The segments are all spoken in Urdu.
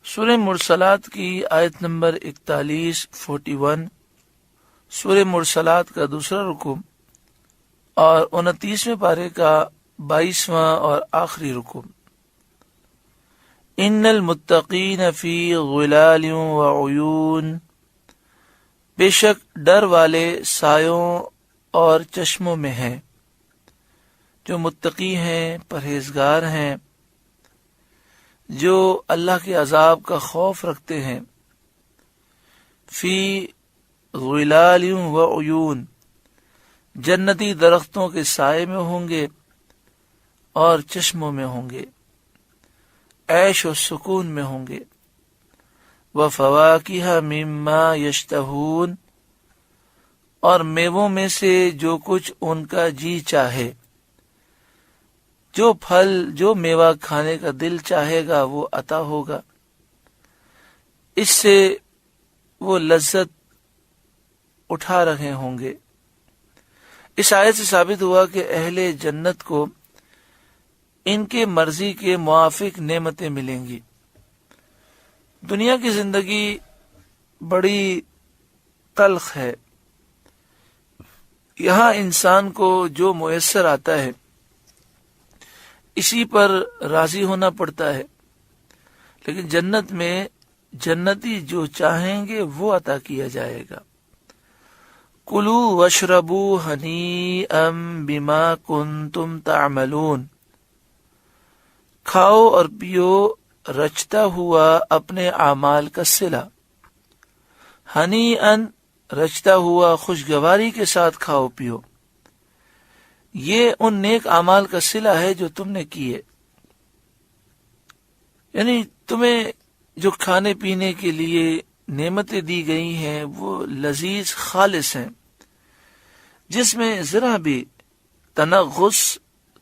سورہ مرسلات کی آیت نمبر 41 سورہ مرسلات کا دوسرا رکوع اور 29ویں پارے کا 22واں اور آخری رکوع۔ ان المتقین فی غلال وعیون، بے شک ڈر والے سایوں اور چشموں میں ہیں، جو متقی ہیں، پرہیزگار ہیں، جو اللہ کے عذاب کا خوف رکھتے ہیں۔ فی غلال وعیون، جنتی درختوں کے سائے میں ہوں گے اور چشموں میں ہوں گے، عیش و سکون میں ہوں گے۔ وفواکہ مما یشتہون، اور میووں میں سے جو کچھ ان کا جی چاہے، جو پھل جو میوہ کھانے کا دل چاہے گا وہ عطا ہوگا، اس سے وہ لذت اٹھا رہے ہوں گے۔ اس آیت سے ثابت ہوا کہ اہل جنت کو ان کے مرضی کے موافق نعمتیں ملیں گی۔ دنیا کی زندگی بڑی تلخ ہے، یہاں انسان کو جو میسر آتا ہے اسی پر راضی ہونا پڑتا ہے، لیکن جنت میں جنتی جو چاہیں گے وہ عطا کیا جائے گا۔ کلوا واشربوا ہنیئا بما کنتم تعملون، کھاؤ اور پیو رچتا ہوا اپنے اعمال کا صلہ۔ ہنیئا، رچتا ہوا خوشگواری کے ساتھ کھاؤ پیو، یہ ان نیک اعمال کا صلہ ہے جو تم نے کیے، یعنی تمہیں جو کھانے پینے کے لیے نعمتیں دی گئی ہیں وہ لذیذ خالص ہیں، جس میں ذرا بھی تنغص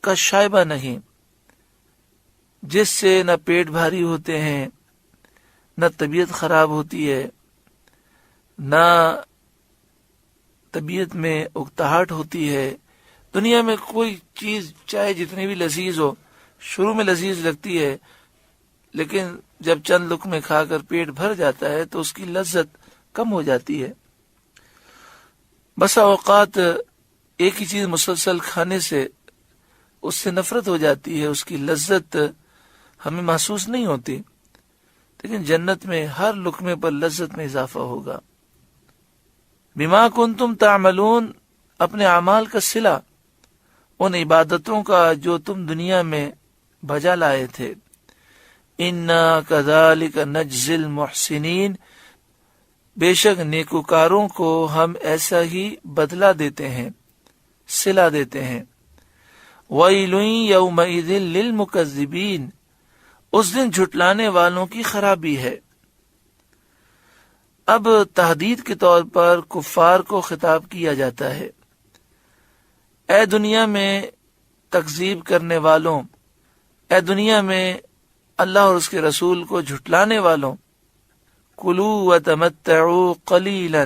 کا شائبہ نہیں، جس سے نہ پیٹ بھاری ہوتے ہیں، نہ طبیعت خراب ہوتی ہے، نہ طبیعت میں اکتاہٹ ہوتی ہے۔ دنیا میں کوئی چیز چاہے جتنی بھی لذیذ ہو، شروع میں لذیذ لگتی ہے، لیکن جب چند لقمے کھا کر پیٹ بھر جاتا ہے تو اس کی لذت کم ہو جاتی ہے۔ بسا اوقات ایک ہی چیز مسلسل کھانے سے اس سے نفرت ہو جاتی ہے، اس کی لذت ہمیں محسوس نہیں ہوتی، لیکن جنت میں ہر لقمے پر لذت میں اضافہ ہوگا۔ بما کنتم تعملون، اپنے اعمال کا صلہ، ان عبادتوں کا جو تم دنیا میں بجا لائے تھے۔ انا کذالک نجزی المحسنین، بے شک نیکوکاروں کو ہم ایسا ہی بدلہ دیتے ہیں، صلہ دیتے ہیں۔ ویل یومئذ للمکذبین، اس دن جھٹلانے والوں کی خرابی ہے۔ اب تحدید کے طور پر کفار کو خطاب کیا جاتا ہے، اے دنیا میں تکذیب کرنے والوں، اے دنیا میں اللہ اور اس کے رسول کو جھٹلانے والوں، کلوا وتمتعوا قلیلا،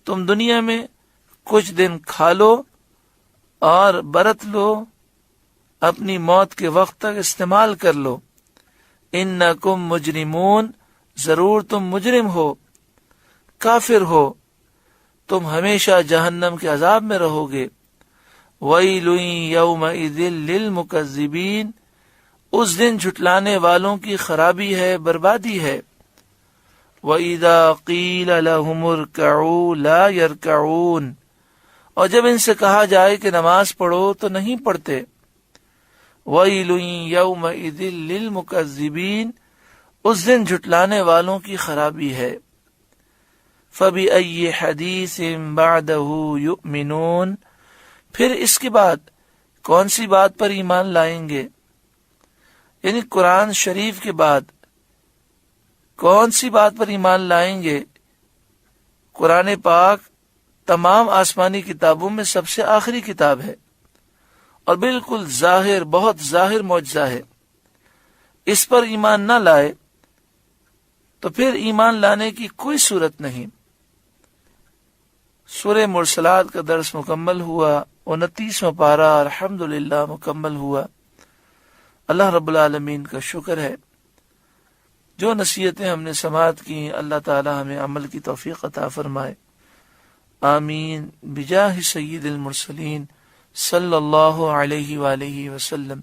تم دنیا میں کچھ دن کھا لو اور برت لو، اپنی موت کے وقت تک استعمال کر لو۔ انکم مجرمون، ضرور تم مجرم ہو، کافر ہو، تم ہمیشہ جہنم کے عذاب میں رہو گے۔ ویل یومئذ للمکذبین، اس دن جھٹلانے والوں کی خرابی ہے، بربادی ہے۔ وَإِذَا قِيلَ لَهُمُ ارْكَعُوا لَا يَرْكَعُونَ، اور جب ان سے کہا جائے کہ نماز پڑھو تو نہیں پڑھتے۔ وَيْلٌ يَوْمَئِذٍ لِّلْمُكَذِّبِينَ، اس دن جھٹلانے والوں کی خرابی ہے۔ فَبِأَيِّ حَدِيثٍ بَعْدَهُ يُؤْمِنُونَ، پھر اس کے بعد کون سی بات پر ایمان لائیں گے؟ یعنی قرآن شریف کے بعد کون سی بات پر ایمان لائیں گے؟ قرآن پاک تمام آسمانی کتابوں میں سب سے آخری کتاب ہے اور بالکل ظاہر، بہت ظاہر معجزہ ہے۔ اس پر ایمان نہ لائے تو پھر ایمان لانے کی کوئی صورت نہیں۔ سورہ مرسلات کا درس مکمل ہوا، 29واں پارہ الحمدللہ مکمل ہوا۔ اللہ رب العالمین کا شکر ہے جو نصیحتیں ہم نے سماعت کی اللہ تعالی ہمیں عمل کی توفیق عطا فرمائے. آمین بجاہ سید المرسلین صلی اللہ علیہ وآلہ وسلم.